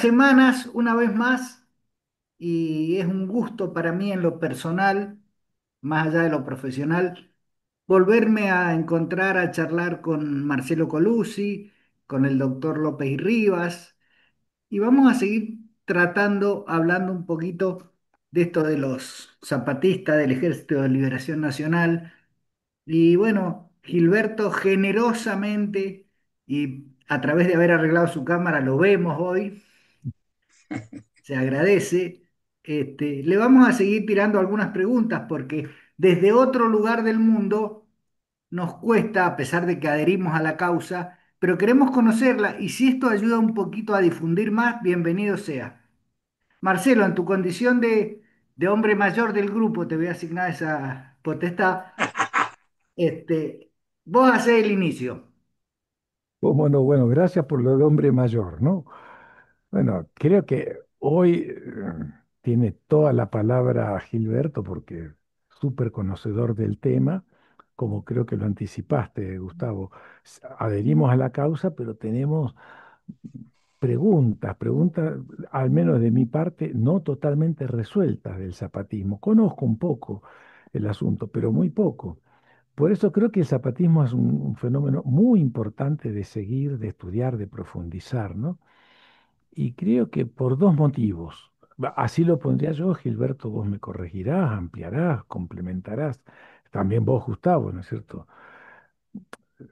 semanas, una vez más, y es un gusto para mí en lo personal, más allá de lo profesional, volverme a encontrar, a charlar con Marcelo Colucci, con el doctor López y Rivas, y vamos a seguir tratando, hablando un poquito de esto de los zapatistas del Ejército de Liberación Nacional. Y bueno, Gilberto generosamente y a través de haber arreglado su cámara, lo vemos hoy, se agradece. Le vamos a seguir tirando algunas preguntas porque desde otro lugar del mundo nos cuesta, a pesar de que adherimos a la causa, pero queremos conocerla y si esto ayuda un poquito a difundir más, bienvenido sea. Marcelo, en tu condición de hombre mayor del grupo, te voy a asignar esa potestad. Vos hacés el inicio. Cómo no, bueno, gracias por lo de hombre mayor, ¿no? Bueno, creo que hoy tiene toda la palabra Gilberto porque es súper conocedor del tema, como creo que lo anticipaste, Gustavo. Adherimos a la causa, pero tenemos preguntas, al menos de mi parte, no totalmente resueltas del zapatismo. Conozco un poco el asunto, pero muy poco. Por eso creo que el zapatismo es un fenómeno muy importante de seguir, de estudiar, de profundizar, ¿no? Y creo que por dos motivos. Así lo pondría yo, Gilberto, vos me corregirás, ampliarás, complementarás. También vos, Gustavo, ¿no es cierto?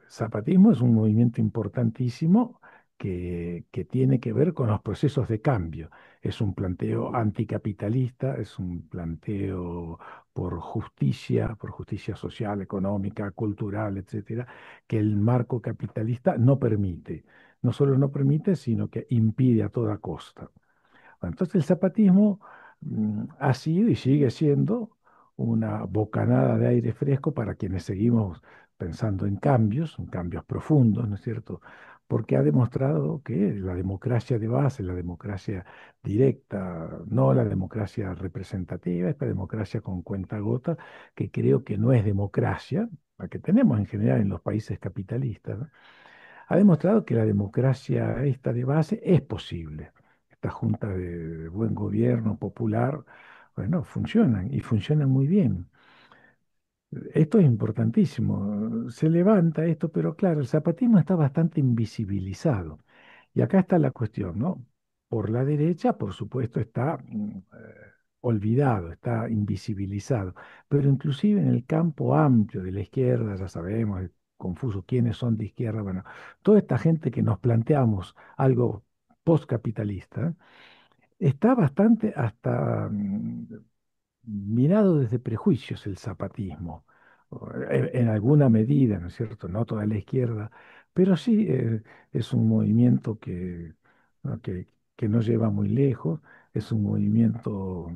Zapatismo es un movimiento importantísimo que tiene que ver con los procesos de cambio. Es un planteo anticapitalista, es un planteo por justicia social, económica, cultural, etcétera, que el marco capitalista no permite. No solo no permite, sino que impide a toda costa. Bueno, entonces el zapatismo ha sido y sigue siendo una bocanada de aire fresco para quienes seguimos pensando en cambios profundos, ¿no es cierto? Porque ha demostrado que la democracia de base, la democracia directa, no la democracia representativa, esta democracia con cuentagota, que creo que no es democracia, la que tenemos en general en los países capitalistas, ¿no? Ha demostrado que la democracia esta de base es posible. Estas juntas de buen gobierno popular, bueno, funcionan y funcionan muy bien. Esto es importantísimo. Se levanta esto, pero claro, el zapatismo está bastante invisibilizado. Y acá está la cuestión, ¿no? Por la derecha, por supuesto, está olvidado, está invisibilizado. Pero inclusive en el campo amplio de la izquierda, ya sabemos, es confuso quiénes son de izquierda, bueno, toda esta gente que nos planteamos algo postcapitalista, está bastante hasta mirado desde prejuicios el zapatismo, en alguna medida, ¿no es cierto? No toda la izquierda, pero sí es un movimiento ¿no? que no lleva muy lejos, es un movimiento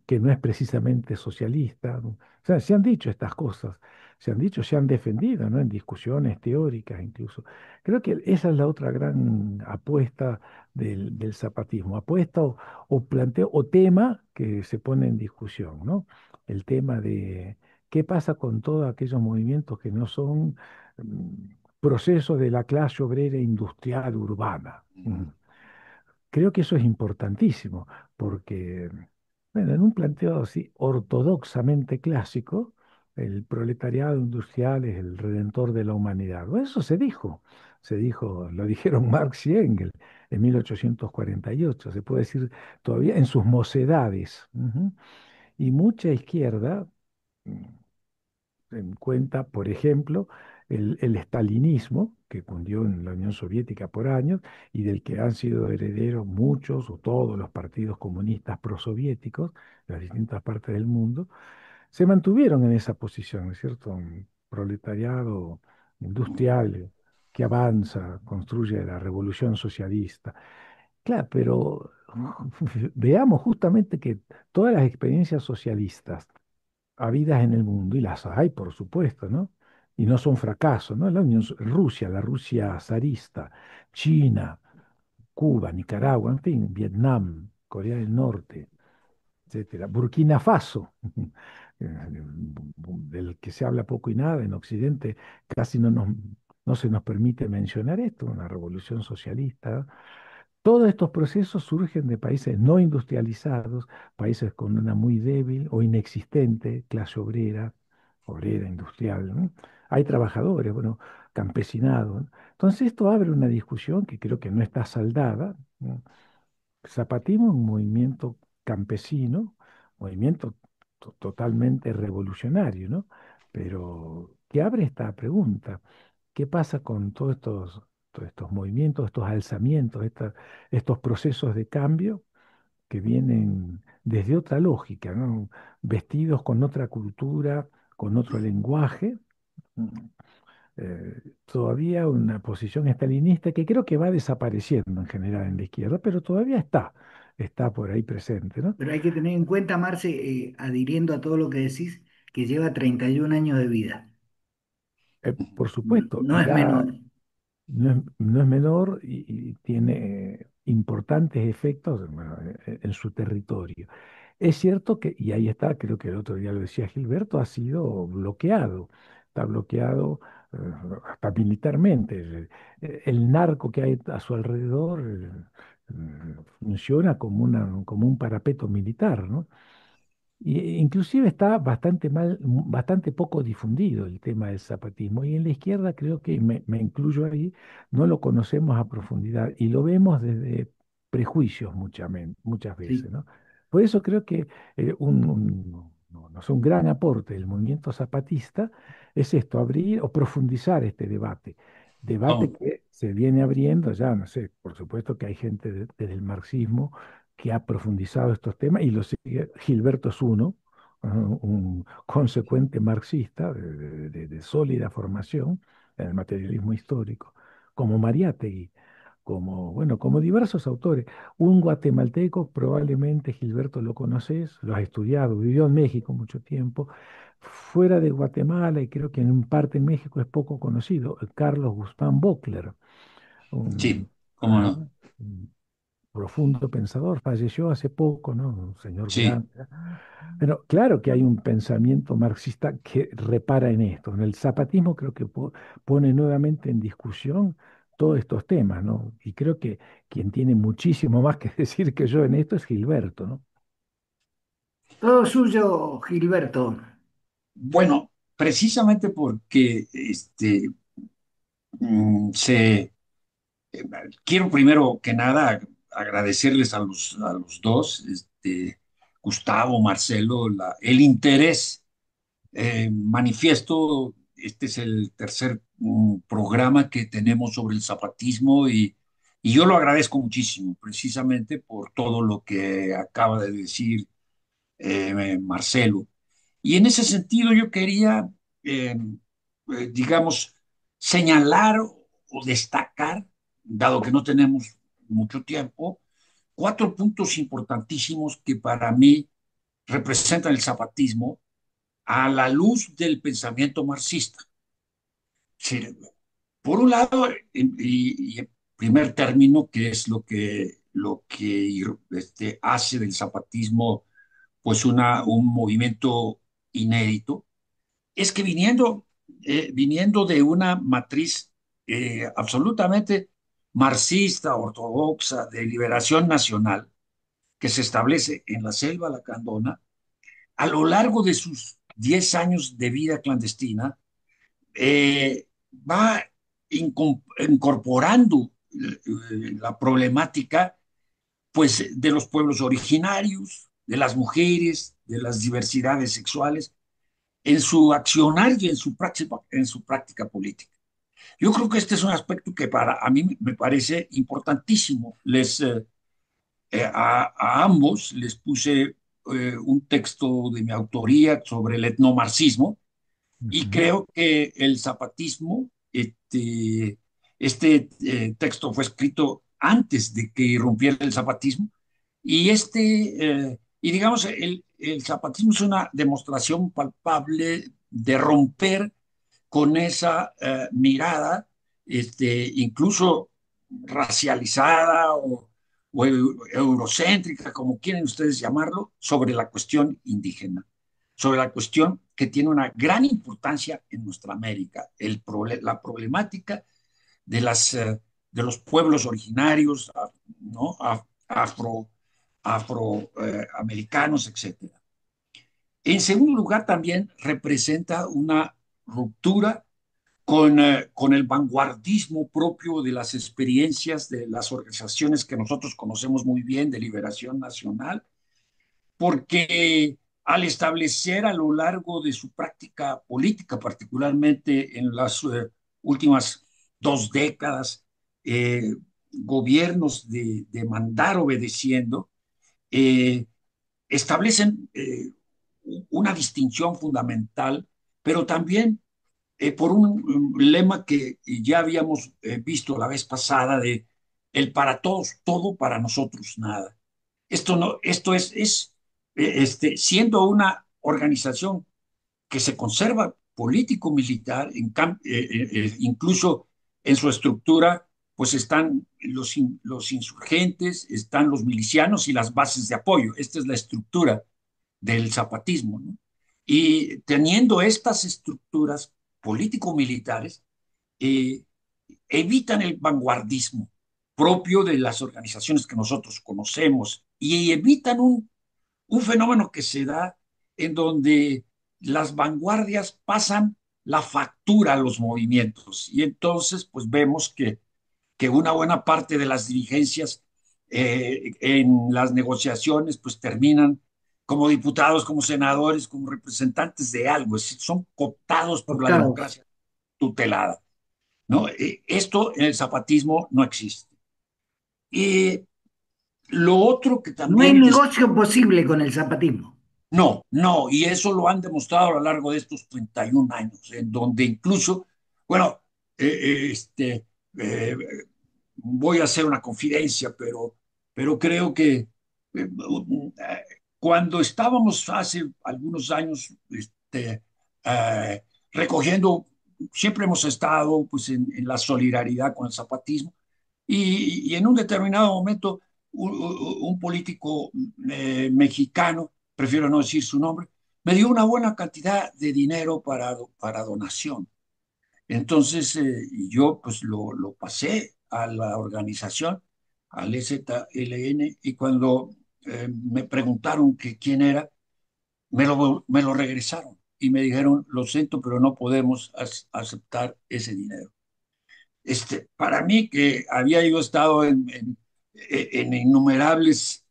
que no es precisamente socialista, ¿no? O sea, se han dicho estas cosas, se han dicho, se han defendido, ¿no? En discusiones teóricas incluso. Creo que esa es la otra gran apuesta del zapatismo, apuesta o planteo o tema que se pone en discusión, ¿no? El tema de qué pasa con todos aquellos movimientos que no son procesos de la clase obrera industrial urbana. Creo que eso es importantísimo, porque, bueno, en un planteo así ortodoxamente clásico, el proletariado industrial es el redentor de la humanidad. Bueno, eso se dijo, lo dijeron Marx y Engels en 1848, se puede decir todavía en sus mocedades. Ujú. Y mucha izquierda mm, en cuenta, por ejemplo, el estalinismo, que cundió en la Unión Soviética por años y del que han sido herederos muchos o todos los partidos comunistas prosoviéticos de las distintas partes del mundo, se mantuvieron en esa posición, ¿no es cierto? Un proletariado industrial que avanza, construye la revolución socialista. Claro, pero veamos justamente que todas las experiencias socialistas habidas en el mundo, y las hay, por supuesto, ¿no? Y no son fracasos, ¿no? Rusia, la Rusia zarista, China, Cuba, Nicaragua, en fin, Vietnam, Corea del Norte, etcétera. Burkina Faso, del que se habla poco y nada en Occidente, casi no se nos permite mencionar esto, una revolución socialista. Todos estos procesos surgen de países no industrializados, países con una muy débil o inexistente clase obrera, obrera industrial, ¿no? Hay trabajadores, bueno, campesinado, ¿no? Entonces esto abre una discusión que creo que no está saldada, ¿no? Zapatismo es un movimiento campesino, movimiento totalmente revolucionario, ¿no? Pero que abre esta pregunta: ¿qué pasa con todos estos movimientos, estos alzamientos, estos procesos de cambio que vienen desde otra lógica, ¿no? Vestidos con otra cultura, con otro lenguaje? mm, Todavía una posición estalinista que creo que va desapareciendo en general en la izquierda, pero todavía está por ahí presente, ¿no? Pero hay que tener en cuenta, Marce, adhiriendo a todo lo que decís, que lleva 31 años de vida. Por supuesto, No es ya menor. no es menor y tiene importantes efectos, bueno, en su territorio. Es cierto que, y ahí está, creo que el otro día lo decía Gilberto, ha sido bloqueado, está bloqueado eh, hasta militarmente. El narco que hay a su alrededor funciona como un parapeto militar, ¿no? Inclusive está bastante mal, bastante poco difundido el tema del zapatismo. Y en la izquierda creo que me incluyo ahí, no lo conocemos a profundidad y lo vemos desde prejuicios muchas veces, Sí. ¿no? Por eso creo que no sé, un gran aporte del movimiento zapatista es esto: abrir o profundizar este debate. Debate Oh, que se viene abriendo ya, no sé, por supuesto que hay gente desde el marxismo que ha profundizado estos temas y lo sigue. Gilberto es uno, un consecuente marxista de sólida formación en el materialismo histórico, como Mariátegui, como diversos autores. Un guatemalteco, probablemente Gilberto lo conoces, lo has estudiado, vivió en México mucho tiempo, fuera de Guatemala y creo que en parte en México es poco conocido, Carlos Guzmán Bockler, un, sí, cómo ajá, no. profundo pensador, falleció hace poco, ¿no? Un señor Sí. grande. Pero claro que hay un pensamiento marxista que repara en esto. En el zapatismo creo que pone nuevamente en discusión todos estos temas, ¿no? Y creo que quien tiene muchísimo más que decir que yo en esto es Gilberto, ¿no? Todo suyo, Gilberto. Bueno, precisamente porque se eh, quiero primero que nada agradecerles a los dos, Gustavo, Marcelo, el interés manifiesto. Este es el tercer programa que tenemos sobre el zapatismo y yo lo agradezco muchísimo, precisamente por todo lo que acaba de decir Marcelo. Y en ese sentido yo quería, digamos, señalar o destacar, dado que no tenemos mucho tiempo, cuatro puntos importantísimos que para mí representan el zapatismo a la luz del pensamiento marxista. Sí, por un lado, y en primer término, que es lo que hace del zapatismo pues un movimiento inédito, es que viniendo de una matriz absolutamente marxista, ortodoxa, de liberación nacional, que se establece en la selva lacandona, a lo largo de sus 10 años de vida clandestina, va incorporando la problemática pues de los pueblos originarios, de las mujeres, de las diversidades sexuales, en su accionar y en su práctica política. Yo creo que este es un aspecto que para a mí me parece importantísimo. A ambos les puse un texto de mi autoría sobre el etnomarxismo y Ujú. creo que el zapatismo, este texto fue escrito antes de que irrumpiera el zapatismo y digamos, el zapatismo es una demostración palpable de romper con esa mirada, incluso racializada o eurocéntrica, como quieren ustedes llamarlo, sobre la cuestión indígena, sobre la cuestión que tiene una gran importancia en nuestra América, la problemática de, de los pueblos originarios, ¿no? Afroamericanos, etcétera. En segundo lugar, también representa una ruptura con el vanguardismo propio de las experiencias de las organizaciones que nosotros conocemos muy bien de liberación nacional, porque al establecer a lo largo de su práctica política, particularmente en las últimas 2 décadas, gobiernos de mandar obedeciendo, eh, establecen una distinción fundamental, pero también por un lema que ya habíamos visto la vez pasada de el para todos, todo para nosotros, nada. Esto no, esto siendo una organización que se conserva político-militar, incluso en su estructura, pues están los insurgentes, están los milicianos y las bases de apoyo. Esta es la estructura del zapatismo, ¿no? Y teniendo estas estructuras político-militares, eh, evitan el vanguardismo propio de las organizaciones que nosotros conocemos y evitan un fenómeno que se da en donde las vanguardias pasan la factura a los movimientos y entonces pues vemos que una buena parte de las dirigencias en las negociaciones pues terminan como diputados, como senadores, como representantes de algo, es decir, son cooptados por la Optados. democracia tutelada, ¿no? Esto en el zapatismo no existe. Y lo otro que No hay también negocio posible con el zapatismo. no, no, y eso lo han demostrado a lo largo de estos 31 años, en donde incluso, bueno, eh, voy a hacer una confidencia, pero creo que cuando estábamos hace algunos años eh, recogiendo, siempre hemos estado pues, en la solidaridad con el zapatismo, y en un determinado momento un político mexicano, prefiero no decir su nombre, me dio una buena cantidad de dinero para donación. Entonces yo pues lo pasé a la organización, al EZLN, y cuando me preguntaron que quién era, me lo regresaron y me dijeron, lo siento, pero no podemos aceptar ese dinero. Para mí, que había yo estado en innumerables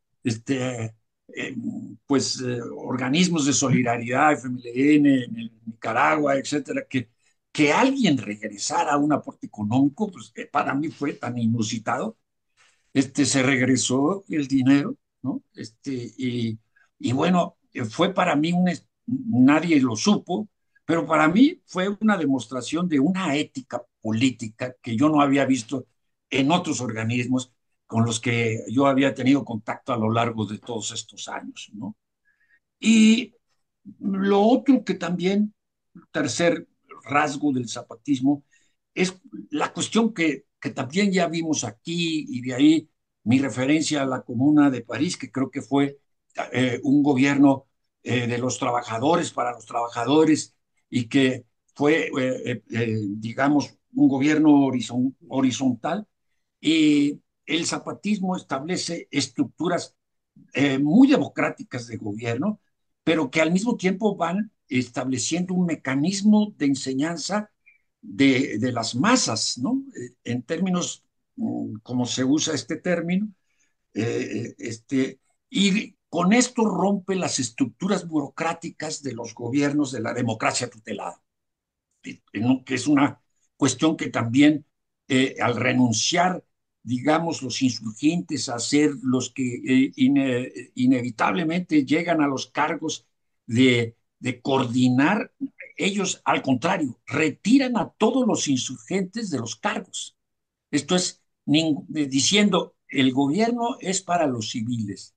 organismos de solidaridad, FMLN, en Nicaragua, etcétera, que alguien regresara a un aporte económico, pues para mí fue tan inusitado. Se regresó el dinero, ¿no? Y bueno, fue para mí nadie lo supo, pero para mí fue una demostración de una ética política que yo no había visto en otros organismos con los que yo había tenido contacto a lo largo de todos estos años, ¿no? Y lo otro que también, tercer rasgo del zapatismo, es la cuestión que también ya vimos aquí y de ahí mi referencia a la Comuna de París, que creo que fue un gobierno de los trabajadores para los trabajadores y que fue, digamos, un gobierno horizontal. Y el zapatismo establece estructuras muy democráticas de gobierno, pero que al mismo tiempo van estableciendo un mecanismo de enseñanza de las masas, ¿no? En términos, como se usa este término, y con esto rompe las estructuras burocráticas de los gobiernos de la democracia tutelada, ¿no? Que es una cuestión que también al renunciar, digamos, los insurgentes a ser los que inevitablemente llegan a los cargos de coordinar, ellos al contrario, retiran a todos los insurgentes de los cargos. Esto es diciendo, el gobierno es para los civiles.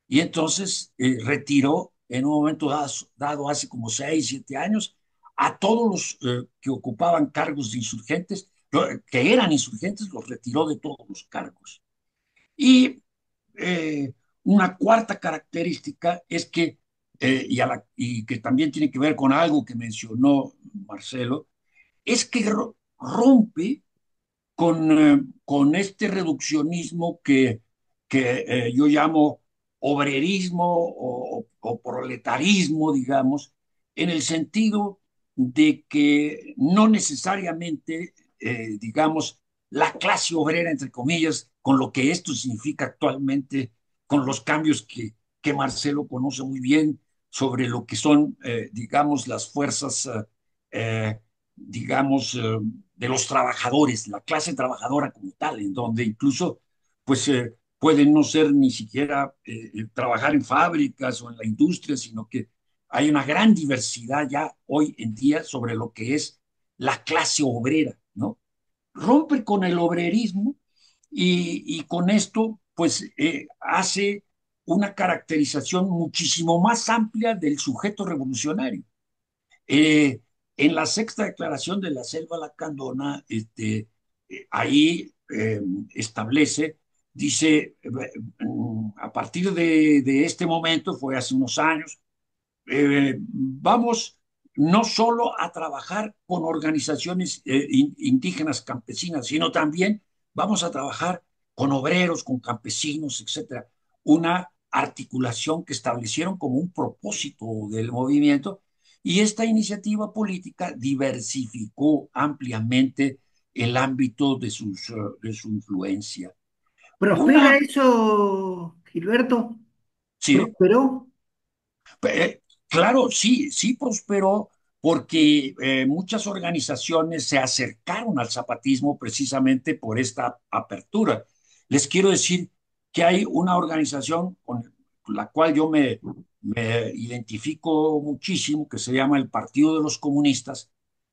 Y entonces retiró en un momento dado hace como 6, 7 años, a todos los que ocupaban cargos de insurgentes, que eran insurgentes, los retiró de todos los cargos. Y una cuarta característica es que, y que también tiene que ver con algo que mencionó Marcelo, es que rompe con este reduccionismo que que yo llamo obrerismo o proletarismo, digamos, en el sentido de que no necesariamente, digamos, la clase obrera, entre comillas, con lo que esto significa actualmente, con los cambios que Marcelo conoce muy bien sobre lo que son, digamos, las fuerzas, digamos, de los trabajadores, la clase trabajadora como tal, en donde incluso, pues, pueden no ser ni siquiera trabajar en fábricas o en la industria, sino que hay una gran diversidad ya hoy en día sobre lo que es la clase obrera, ¿no? Rompe con el obrerismo y con esto, pues, hace una caracterización muchísimo más amplia del sujeto revolucionario. Eh, en la sexta declaración de la Selva Lacandona, ahí establece, dice, a partir de este momento, fue hace unos años, vamos no solo a trabajar con organizaciones indígenas campesinas, sino también vamos a trabajar con obreros, con campesinos, etcétera. Una articulación que establecieron como un propósito del movimiento y esta iniciativa política diversificó ampliamente el ámbito de su influencia. ¿Prospera Una, eso, Gilberto? sí, ¿Prosperó? Claro, sí, sí prosperó porque muchas organizaciones se acercaron al zapatismo precisamente por esta apertura. Les quiero decir que hay una organización con la cual yo me identifico muchísimo, que se llama el Partido de los Comunistas,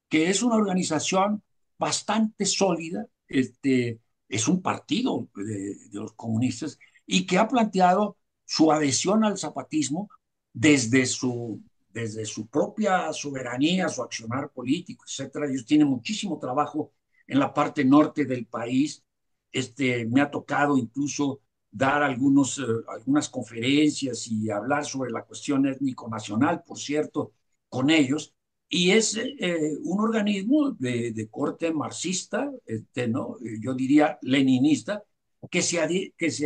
que es una organización bastante sólida, es un partido de los comunistas y que ha planteado su adhesión al zapatismo desde desde su propia soberanía, su accionar político, etcétera. Ellos tienen muchísimo trabajo en la parte norte del país. Me ha tocado incluso dar algunas conferencias y hablar sobre la cuestión étnico-nacional, por cierto, con ellos. Y es un organismo de corte marxista, ¿no? Yo diría leninista, que se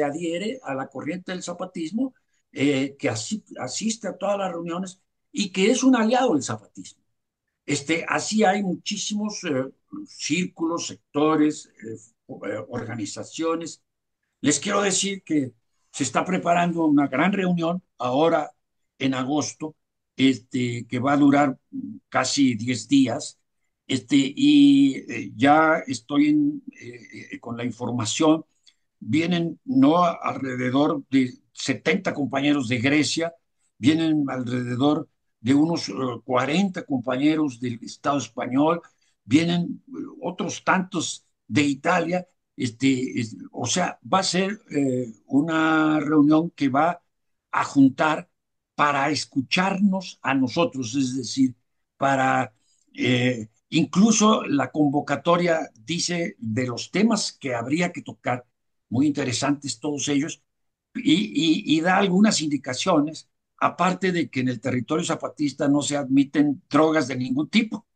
adhiere a la corriente del zapatismo, asiste a todas las reuniones y que es un aliado del zapatismo. Así hay muchísimos círculos, sectores, organizaciones. Les quiero decir que se está preparando una gran reunión ahora en agosto, que va a durar casi 10 días, y ya estoy con la información. Vienen no alrededor de 70 compañeros de Grecia, vienen alrededor de unos 40 compañeros del Estado español, vienen otros tantos de Italia. O sea, va a ser una reunión que va a juntar para escucharnos a nosotros, es decir, para incluso la convocatoria dice de los temas que habría que tocar, muy interesantes todos ellos, y da algunas indicaciones, aparte de que en el territorio zapatista no se admiten drogas de ningún tipo.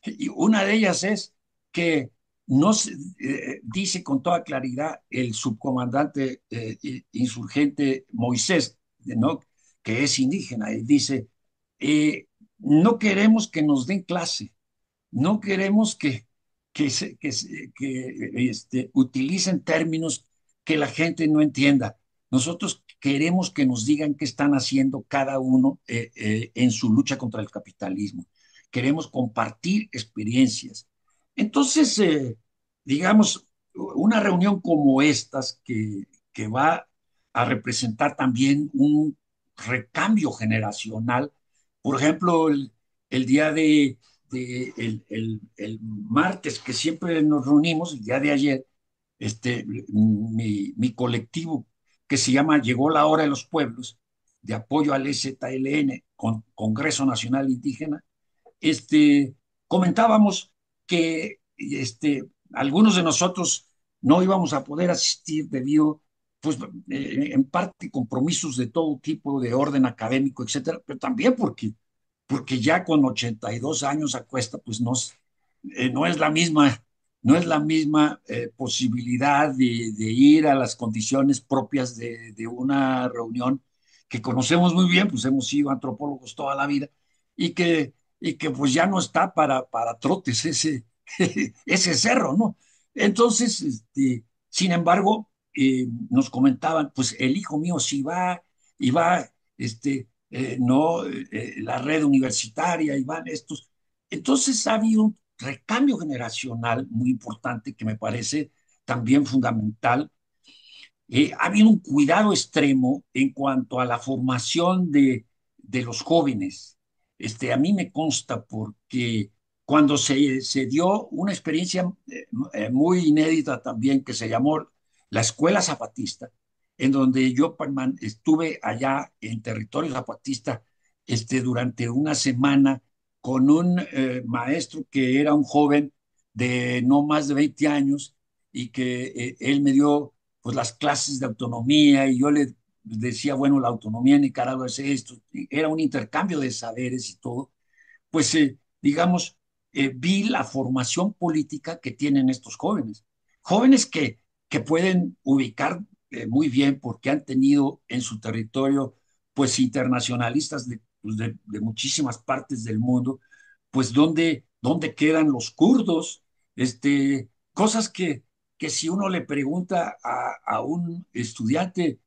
Y una de ellas es que no se, dice con toda claridad el subcomandante insurgente Moisés, ¿no? Que es indígena, y dice, eh, no queremos que nos den clase, no queremos que utilicen términos que la gente no entienda. Nosotros queremos que nos digan qué están haciendo cada uno en su lucha contra el capitalismo. Queremos compartir experiencias. Entonces, digamos, una reunión como estas que va a representar también un recambio generacional. Por ejemplo, el día el martes que siempre nos reunimos, el día de ayer, mi colectivo que se llama Llegó la Hora de los Pueblos, de apoyo al EZLN, Congreso Nacional Indígena, comentábamos que algunos de nosotros no íbamos a poder asistir debido, pues, en parte compromisos de todo tipo, de orden académico, etcétera, pero también porque ya con 82 años a cuesta, pues no es la misma no es la misma posibilidad de ir a las condiciones propias de una reunión que conocemos muy bien, pues hemos sido antropólogos toda la vida, y que pues ya no está para trotes ese cerro, ¿no? Entonces, sin embargo, nos comentaban, pues el hijo mío sí va, y va, no, la red universitaria, y van estos. Entonces ha habido un recambio generacional muy importante que me parece también fundamental. Ha habido un cuidado extremo en cuanto a la formación de los jóvenes. A mí me consta porque cuando se dio una experiencia muy inédita también que se llamó la Escuela Zapatista, en donde yo estuve allá en territorio zapatista durante una semana con un maestro que era un joven de no más de 20 años y que él me dio pues las clases de autonomía y yo le decía, bueno, la autonomía en Nicaragua es esto, era un intercambio de saberes y todo, pues digamos, vi la formación política que tienen estos jóvenes, jóvenes que pueden ubicar muy bien porque han tenido en su territorio pues internacionalistas de muchísimas partes del mundo, pues dónde quedan los kurdos, cosas que si uno le pregunta a un estudiante,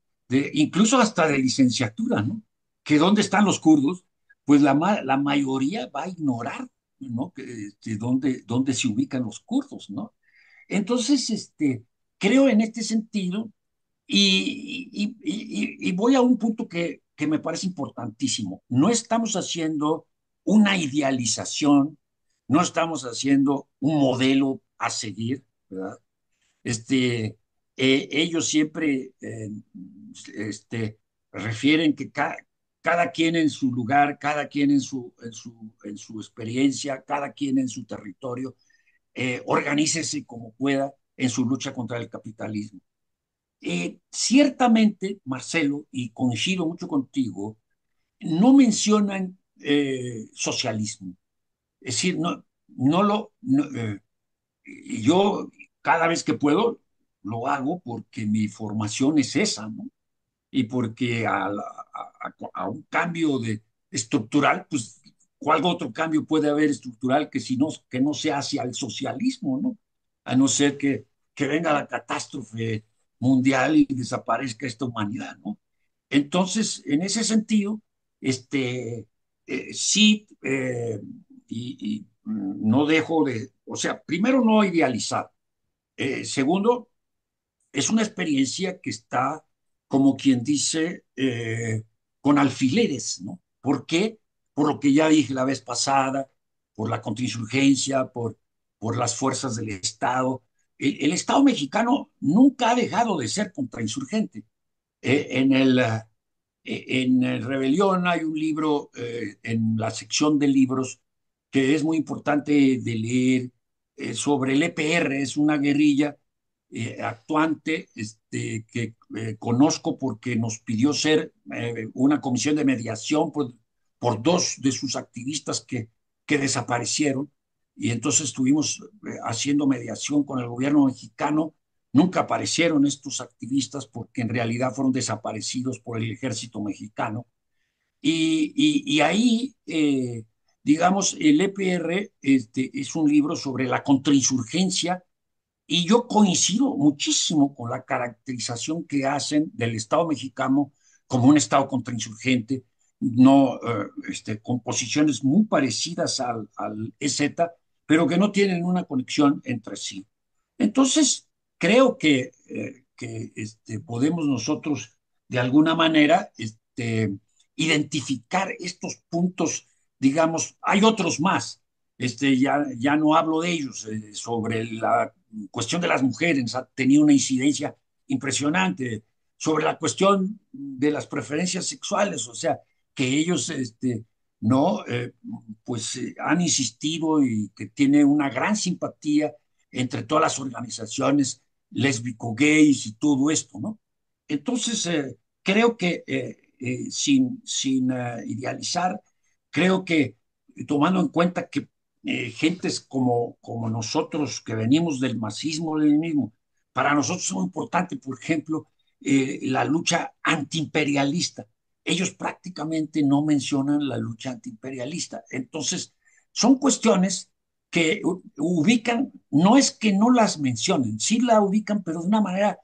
incluso hasta de licenciatura, ¿no? Que dónde están los kurdos, pues la mayoría va a ignorar, ¿no? Dónde se ubican los kurdos, ¿no? Entonces, creo en este sentido y voy a un punto que me parece importantísimo. No estamos haciendo una idealización, no estamos haciendo un modelo a seguir, ¿verdad? Ellos siempre refieren que cada quien en su lugar, cada quien en su experiencia, cada quien en su territorio, organícese como pueda en su lucha contra el capitalismo. Ciertamente, Marcelo, y coincido mucho contigo, no mencionan socialismo. Es decir, y yo cada vez que puedo lo hago porque mi formación es esa, ¿no? Y porque a un cambio estructural, pues, ¿cuál otro cambio puede haber estructural que no sea hacia el socialismo, ¿no? A no ser que venga la catástrofe mundial y desaparezca esta humanidad, ¿no? Entonces, en ese sentido, sí, no dejo o sea, primero no idealizar. Segundo, es una experiencia que está, como quien dice, con alfileres, ¿no? ¿Por qué? Por lo que ya dije la vez pasada, por la contrainsurgencia, por las fuerzas del Estado. El Estado mexicano nunca ha dejado de ser contrainsurgente. En el Rebelión hay un libro en la sección de libros que es muy importante de leer sobre el EPR, es una guerrilla actuante que conozco porque nos pidió ser una comisión de mediación por dos de sus activistas que desaparecieron y entonces estuvimos haciendo mediación con el gobierno mexicano. Nunca aparecieron estos activistas porque en realidad fueron desaparecidos por el ejército mexicano. Y ahí, digamos, el EPR es un libro sobre la contrainsurgencia y yo coincido muchísimo con la caracterización que hacen del Estado mexicano como un Estado contrainsurgente, no, con posiciones muy parecidas al EZ, pero que no tienen una conexión entre sí. Entonces, creo que podemos nosotros, de alguna manera, identificar estos puntos, digamos, hay otros más, ya no hablo de ellos, sobre la cuestión de las mujeres, ha tenido una incidencia impresionante, sobre la cuestión de las preferencias sexuales, o sea, que ellos no, pues han insistido y que tiene una gran simpatía entre todas las organizaciones lésbico-gays y todo esto, ¿no? Entonces, creo que sin idealizar, creo que tomando en cuenta que gentes como nosotros que venimos del marxismo-leninismo, para nosotros es muy importante, por ejemplo, la lucha antiimperialista. Ellos prácticamente no mencionan la lucha antiimperialista. Entonces, son cuestiones que ubican, no es que no las mencionen, sí la ubican, pero de una manera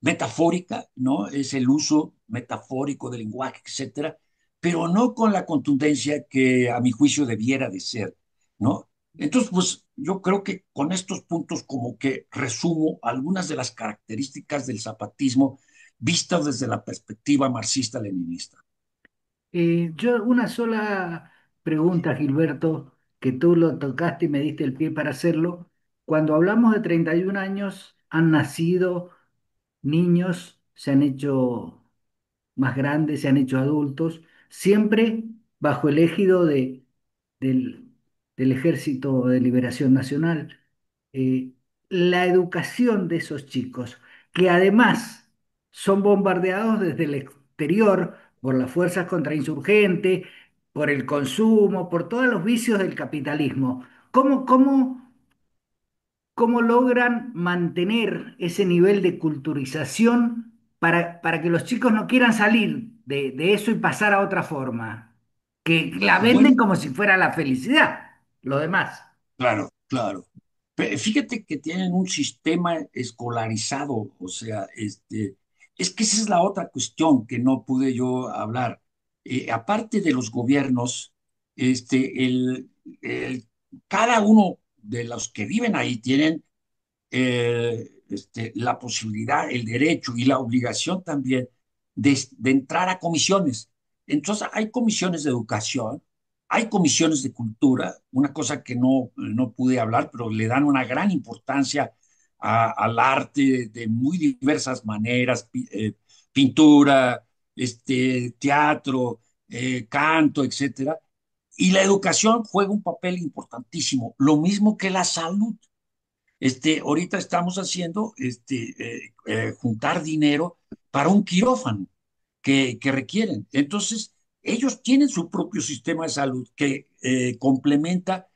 metafórica, ¿no? Es el uso metafórico del lenguaje, etcétera, pero no con la contundencia que a mi juicio debiera de ser, ¿no? Entonces, pues yo creo que con estos puntos como que resumo algunas de las características del zapatismo vistas desde la perspectiva marxista-leninista. Yo una sola pregunta, Gilberto, que tú lo tocaste y me diste el pie para hacerlo. Cuando hablamos de 31 años, han nacido niños, se han hecho más grandes, se han hecho adultos, siempre bajo el ejido del, del Ejército de Liberación Nacional. Eh, la educación de esos chicos, que además son bombardeados desde el exterior por las fuerzas contrainsurgentes, por el consumo, por todos los vicios del capitalismo. ¿Cómo logran mantener ese nivel de culturización para que los chicos no quieran salir de eso y pasar a otra forma? Que la venden Bueno, como si fuera la felicidad, lo demás. claro, claro. Fíjate que tienen un sistema escolarizado, o sea, es que esa es la otra cuestión que no pude yo hablar. Aparte de los gobiernos, el- cada uno de los que viven ahí tienen la posibilidad, el derecho y la obligación también de entrar a comisiones. Entonces, hay comisiones de educación, hay comisiones de cultura, una cosa que no pude hablar, pero le dan una gran importancia al arte de muy diversas maneras, pintura, teatro, canto, etcétera. Y la educación juega un papel importantísimo, lo mismo que la salud. Ahorita estamos haciendo juntar dinero para un quirófano que requieren. Entonces, ellos tienen su propio sistema de salud que complementa,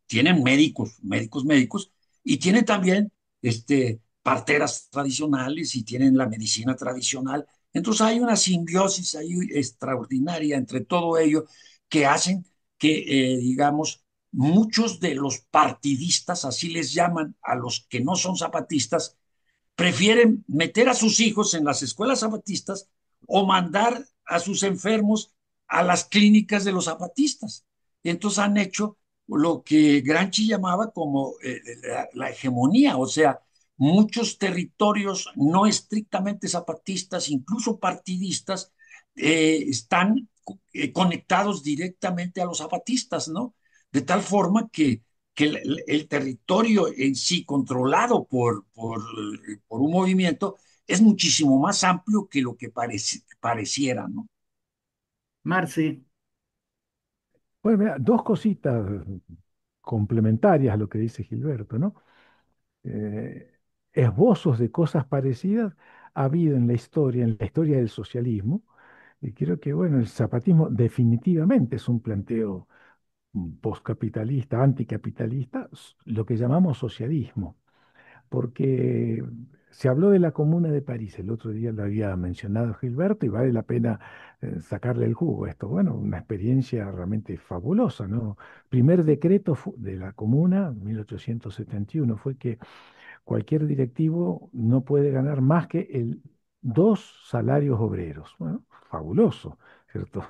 tienen médicos, y tienen también parteras tradicionales y tienen la medicina tradicional. Entonces, hay una simbiosis ahí extraordinaria entre todo ello que hacen que, digamos, muchos de los partidistas, así les llaman a los que no son zapatistas, prefieren meter a sus hijos en las escuelas zapatistas o mandar a sus enfermos a las clínicas de los zapatistas. Y entonces han hecho lo que Gramsci llamaba como la hegemonía, o sea, muchos territorios no estrictamente zapatistas, incluso partidistas, están conectados directamente a los zapatistas, ¿no? De tal forma que el territorio en sí controlado por un movimiento es muchísimo más amplio que lo que pareciera, ¿no? Marce, Bueno, mira, dos cositas complementarias a lo que dice Gilberto, ¿no? Eh, Esbozos de cosas parecidas ha habido en la historia del socialismo, y creo que, bueno, el zapatismo definitivamente es un planteo postcapitalista, anticapitalista, lo que llamamos socialismo, porque se habló de la Comuna de París, el otro día lo había mencionado Gilberto y vale la pena sacarle el jugo a esto. Bueno, una experiencia realmente fabulosa, ¿no? Primer decreto de la Comuna, 1871, fue que cualquier directivo no puede ganar más que dos salarios obreros. Bueno, fabuloso, ¿cierto?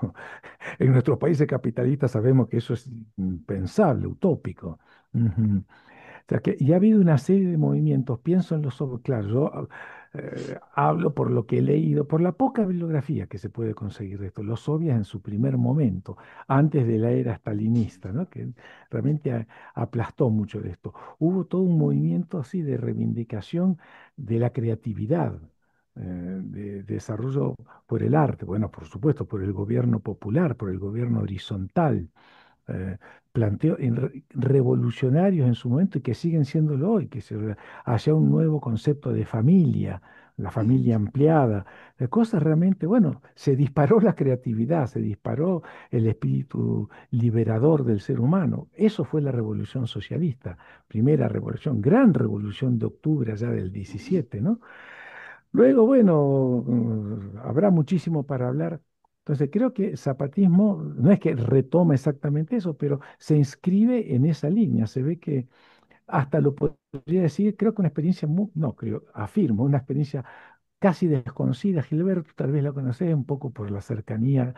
En nuestros países capitalistas sabemos que eso es impensable, utópico. Ujú. O sea que ya ha habido una serie de movimientos, pienso en claro, yo hablo por lo que he leído, por la poca bibliografía que se puede conseguir de esto, los soviets en su primer momento, antes de la era stalinista, ¿no? Que realmente aplastó mucho de esto. Hubo todo un movimiento así de reivindicación de la creatividad, de desarrollo por el arte, bueno, por supuesto, por el gobierno popular, por el gobierno horizontal, eh, planteó revolucionarios en su momento y que siguen siéndolo hoy, que se haya un nuevo concepto de familia, la familia ampliada, cosas realmente, bueno, se disparó la creatividad, se disparó el espíritu liberador del ser humano. Eso fue la revolución socialista, primera revolución, gran revolución de octubre allá del 17, ¿no? Luego, bueno, habrá muchísimo para hablar. Entonces, creo que zapatismo no es que retoma exactamente eso, pero se inscribe en esa línea. Se ve que hasta lo podría decir, creo que una experiencia muy, no, creo, afirmo, una experiencia casi desconocida. Gilberto, tal vez la conocés un poco por la cercanía.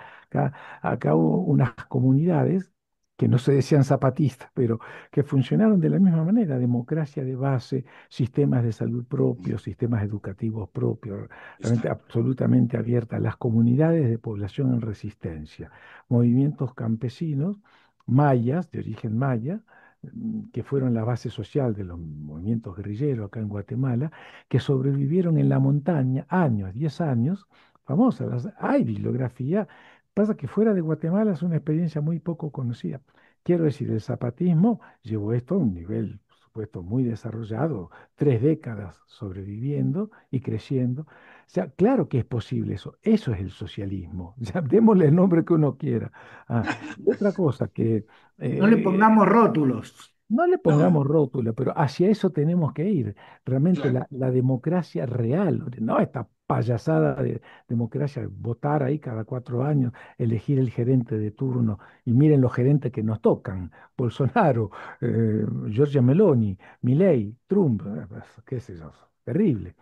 Acá hubo unas comunidades que no se decían zapatistas, pero que funcionaron de la misma manera: democracia de base, sistemas de salud propios, sistemas educativos propios, realmente Exacto. absolutamente abiertas, las comunidades de población en resistencia, movimientos campesinos, mayas, de origen maya, que fueron la base social de los movimientos guerrilleros acá en Guatemala, que sobrevivieron en la montaña años, 10 años, famosas, hay bibliografía. Pasa que fuera de Guatemala es una experiencia muy poco conocida. Quiero decir, el zapatismo llevó esto a un nivel, por supuesto, muy desarrollado, 3 décadas sobreviviendo y creciendo. O sea, claro que es posible eso. Eso es el socialismo. Ya démosle el nombre que uno quiera. Ah, y otra cosa que No le eh, pongamos rótulos. no le No, pongamos rótulo, pero hacia eso tenemos que ir. Realmente claro. la democracia real, no esta payasada de democracia, votar ahí cada 4 años, elegir el gerente de turno. Y miren los gerentes que nos tocan: Bolsonaro, Giorgia Meloni, Milei, Trump, pues, qué sé yo, terrible.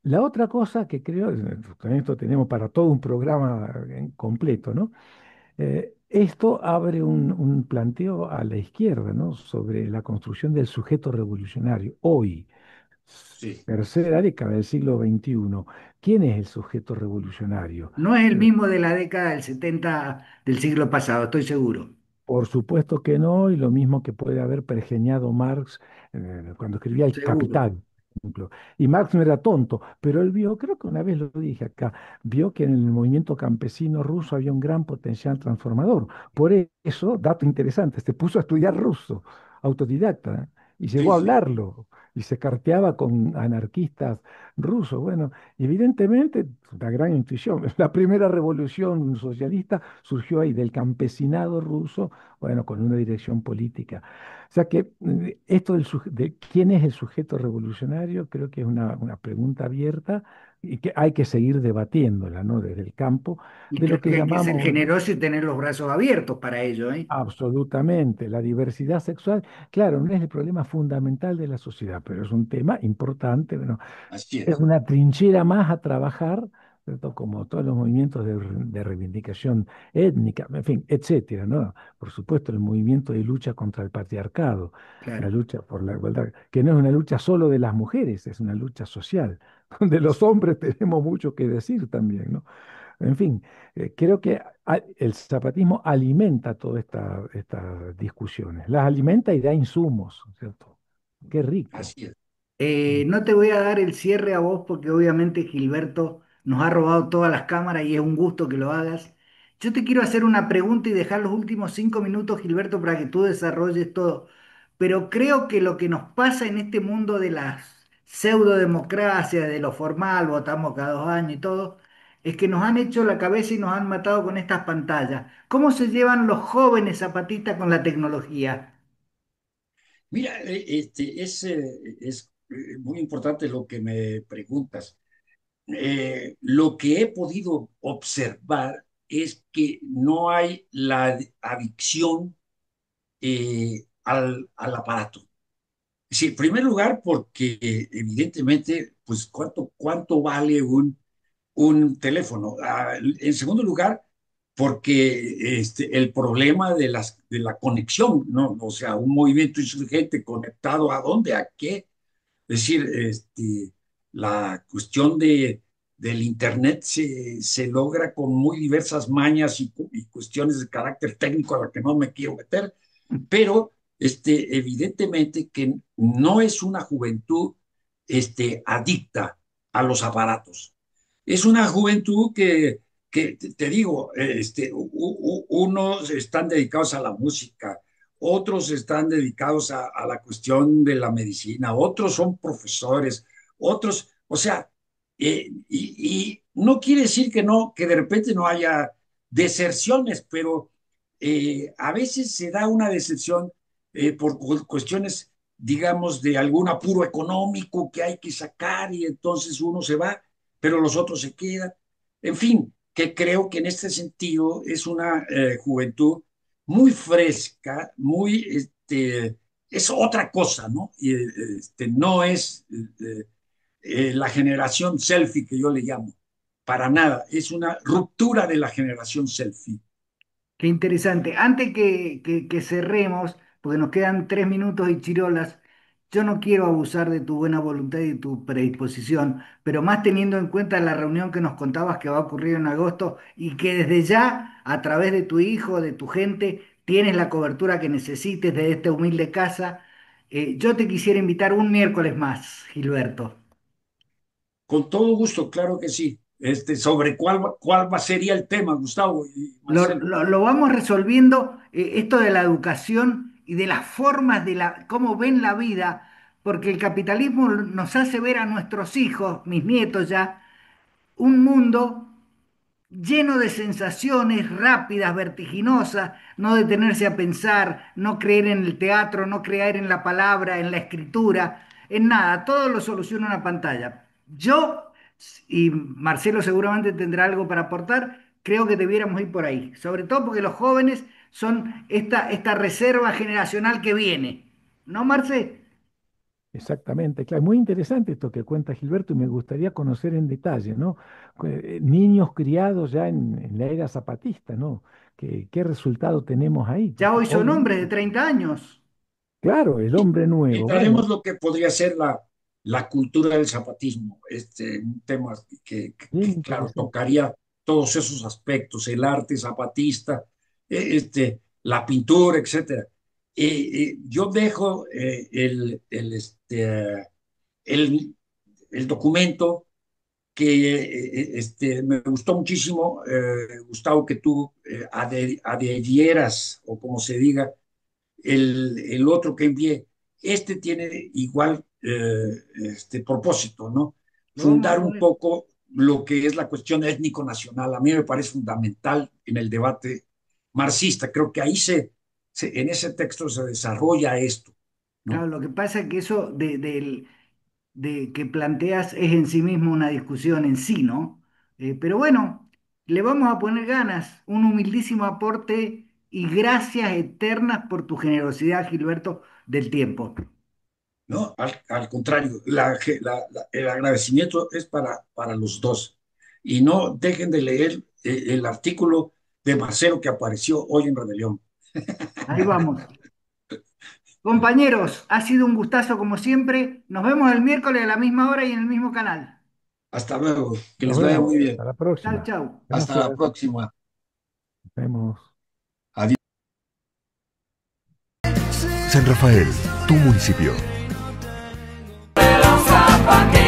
La otra cosa que creo, con esto tenemos para todo un programa completo, ¿no? Esto abre un planteo a la izquierda, ¿no? Sobre la construcción del sujeto revolucionario. Hoy, Sí. tercera década del siglo XXI, ¿quién es el sujeto revolucionario? No es el Eh, mismo de la década del 70 del siglo pasado, estoy seguro. Por supuesto que no, y lo mismo que puede haber pergeñado Marx cuando escribía El Seguro, Capital, por ejemplo. Y Marx no era tonto, pero él vio, creo que una vez lo dije acá, vio que en el movimiento campesino ruso había un gran potencial transformador. Por eso, dato interesante, se puso a estudiar ruso, autodidacta, y llegó Sí, a sí. hablarlo, y se carteaba con anarquistas rusos. Bueno, evidentemente, una gran intuición. La primera revolución socialista surgió ahí, del campesinado ruso, bueno, con una dirección política. O sea que esto de quién es el sujeto revolucionario, creo que es una pregunta abierta y que hay que seguir debatiéndola, ¿no? Desde el campo y de lo creo que que hay que ser llamamos generoso y tener los brazos abiertos para ello, ¿eh? absolutamente la diversidad sexual. Claro, no es el problema fundamental de la sociedad, pero es un tema importante. Bueno, Así es es. una trinchera más a trabajar, ¿cierto? Como todos los movimientos de reivindicación étnica, en fin, etcétera, ¿no? Por supuesto, el movimiento de lucha contra el patriarcado, la Claro. lucha por la igualdad, que no es una lucha solo de las mujeres, es una lucha social, donde los hombres tenemos mucho que decir también, ¿no? En fin, creo que el zapatismo alimenta todas estas discusiones, las alimenta y da insumos, ¿cierto? Qué rico. Así es. No te voy a dar el cierre a vos porque obviamente Gilberto nos ha robado todas las cámaras y es un gusto que lo hagas. Yo te quiero hacer una pregunta y dejar los últimos 5 minutos, Gilberto, para que tú desarrolles todo. Pero creo que lo que nos pasa en este mundo de las pseudodemocracias, de lo formal, votamos cada 2 años y todo, es que nos han hecho la cabeza y nos han matado con estas pantallas. ¿Cómo se llevan los jóvenes zapatistas con la tecnología? Mira, es muy importante lo que me preguntas. Lo que he podido observar es que no hay la adicción al aparato. Sí, en primer lugar, porque evidentemente, pues, ¿cuánto vale un teléfono? En segundo lugar, porque el problema de la conexión, ¿no? O sea, un movimiento insurgente conectado a dónde, a qué. Es decir, la cuestión del Internet se logra con muy diversas mañas y cuestiones de carácter técnico a las que no me quiero meter, pero evidentemente que no es una juventud adicta a los aparatos. Es una juventud que te digo, unos están dedicados a la música, otros están dedicados a la cuestión de la medicina, otros son profesores, otros, o sea, Y no quiere decir que no, que de repente no haya deserciones, pero a veces se da una deserción por cuestiones, digamos, de algún apuro económico que hay que sacar y entonces uno se va, pero los otros se quedan. En fin, que creo que en este sentido es una juventud muy fresca, muy, es otra cosa, ¿no? Y, no es la generación selfie que yo le llamo. Para nada, es una ruptura de la generación selfie. Qué interesante. Antes que cerremos, porque nos quedan 3 minutos y chirolas, yo no quiero abusar de tu buena voluntad y de tu predisposición, pero más teniendo en cuenta la reunión que nos contabas que va a ocurrir en agosto y que desde ya, a través de tu hijo, de tu gente, tienes la cobertura que necesites de esta humilde casa, yo te quisiera invitar un miércoles más, Gilberto. Con todo gusto, claro que sí. Sobre sería el tema, Gustavo y Lo, Marcelo. lo- lo vamos resolviendo, esto de la educación y de las formas de cómo ven la vida, porque el capitalismo nos hace ver a nuestros hijos, mis nietos ya, un mundo lleno de sensaciones rápidas, vertiginosas, no detenerse a pensar, no creer en el teatro, no creer en la palabra, en la escritura, en nada, todo lo soluciona una pantalla. Yo, y Marcelo seguramente tendrá algo para aportar, creo que debiéramos ir por ahí, sobre todo porque los jóvenes son esta reserva generacional que viene. ¿No, Marce? Exactamente, claro, muy interesante esto que cuenta Gilberto y me gustaría conocer en detalle, ¿no? Niños criados ya en la era zapatista, ¿no? ¿Qué resultado tenemos ahí? Ya Porque hoy son hombres de obviamente, 30 años. claro, el hombre nuevo, Entraremos bueno, lo que podría ser la cultura del zapatismo, un tema bien que, claro, interesante. tocaría todos esos aspectos, el arte zapatista, la pintura, etcétera. Yo dejo el, el documento que me gustó muchísimo, Gustavo, que tú adherieras, o como se diga, el otro que envié. Este tiene igual propósito, ¿no? Lo vamos a Fundar un poner. poco lo que es la cuestión étnico-nacional. A mí me parece fundamental en el debate marxista. Creo que ahí en ese texto se desarrolla esto, Claro, ¿no? lo que pasa es que eso de que planteas es en sí mismo una discusión en sí, ¿no? Pero bueno, le vamos a poner ganas, un humildísimo aporte y gracias eternas por tu generosidad, Gilberto, del tiempo. ¿No? Al contrario, el agradecimiento es para los dos. Y no dejen de leer el artículo de Marcelo que apareció hoy en Rebelión. Ahí vamos. Compañeros, ha sido un gustazo como siempre. Nos vemos el miércoles a la misma hora y en el mismo canal. Hasta luego, que Nos les vaya vemos, muy bien. hasta la Chao, próxima. chao. Hasta la Gracias, próxima. nos vemos. Adiós. San Rafael, tu municipio. Zapatero.